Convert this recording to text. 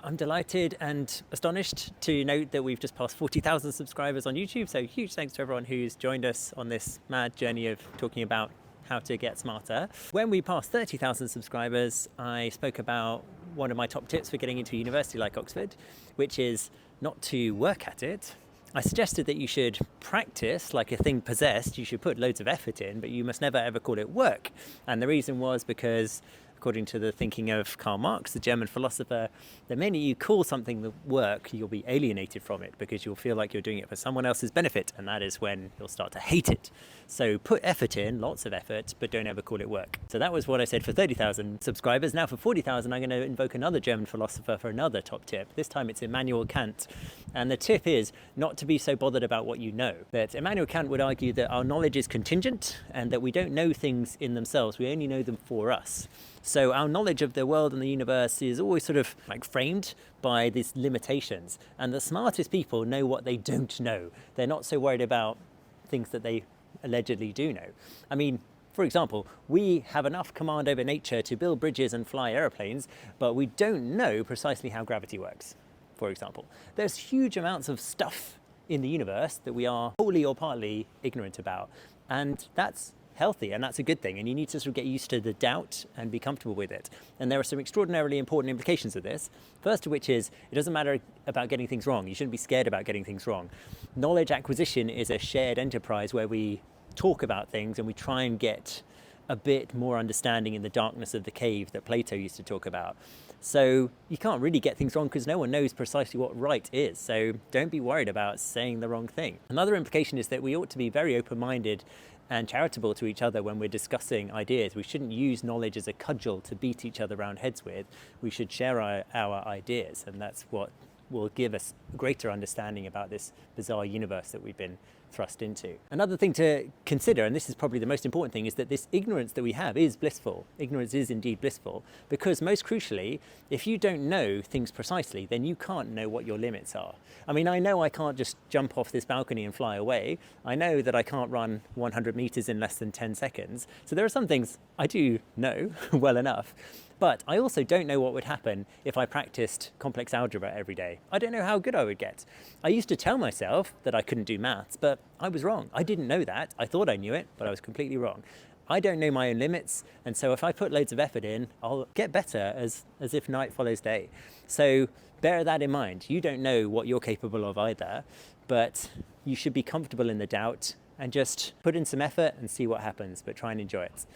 I'm delighted and astonished to note that we've just passed 40,000 subscribers on YouTube. So huge thanks to everyone who's joined us on this mad journey of talking about how to get smarter. When we passed 30,000 subscribers, I spoke about one of my top tips for getting into a university like Oxford, which is not to work at it. I suggested that you should practice like a thing possessed. You should put loads of effort in, but you must never ever call it work. And the reason was because, according to the thinking of Karl Marx, the German philosopher, the minute you call something the work, you'll be alienated from it because you'll feel like you're doing it for someone else's benefit, and that is when you'll start to hate it. So put effort in, lots of effort, but don't ever call it work. So that was what I said for 30,000 subscribers. Now for 40,000, I'm going to invoke another German philosopher for another top tip. This time it's Immanuel Kant. And the tip is not to be so bothered about what you know. That Immanuel Kant would argue that our knowledge is contingent and that we don't know things in themselves, we only know them for us. So our knowledge of the world and the universe is always sort of like framed by these limitations. And the smartest people know what they don't know. They're not so worried about things that they allegedly do know. I mean, for example, we have enough command over nature to build bridges and fly aeroplanes, but we don't know precisely how gravity works, for example. There's huge amounts of stuff in the universe that we are wholly or partly ignorant about. And that's healthy, and that's a good thing, and you need to sort of get used to the doubt and be comfortable with it. And there are some extraordinarily important implications of this. First of which is, it doesn't matter about getting things wrong. You shouldn't be scared about getting things wrong. Knowledge acquisition is a shared enterprise where we talk about things and we try and get a bit more understanding in the darkness of the cave that Plato used to talk about. So you can't really get things wrong because no one knows precisely what right is. So don't be worried about saying the wrong thing. Another implication is that we ought to be very open-minded and charitable to each other when we're discussing ideas. We shouldn't use knowledge as a cudgel to beat each other around heads with. We should share our ideas, and that's what will give us greater understanding about this bizarre universe that we've been thrust into. Another thing to consider, and this is probably the most important thing, is that this ignorance that we have is blissful. Ignorance is indeed blissful, because most crucially, if you don't know things precisely, then you can't know what your limits are. I mean, I know I can't just jump off this balcony and fly away. I know that I can't run 100 meters in less than 10 seconds. So there are some things I do know well enough. But I also don't know what would happen if I practiced complex algebra every day. I don't know how good I would get. I used to tell myself that I couldn't do maths, but I was wrong. I didn't know that. I thought I knew it, but I was completely wrong. I don't know my own limits, and so if I put loads of effort in, I'll get better as if night follows day. So bear that in mind. You don't know what you're capable of either, but you should be comfortable in the doubt and just put in some effort and see what happens, but try and enjoy it.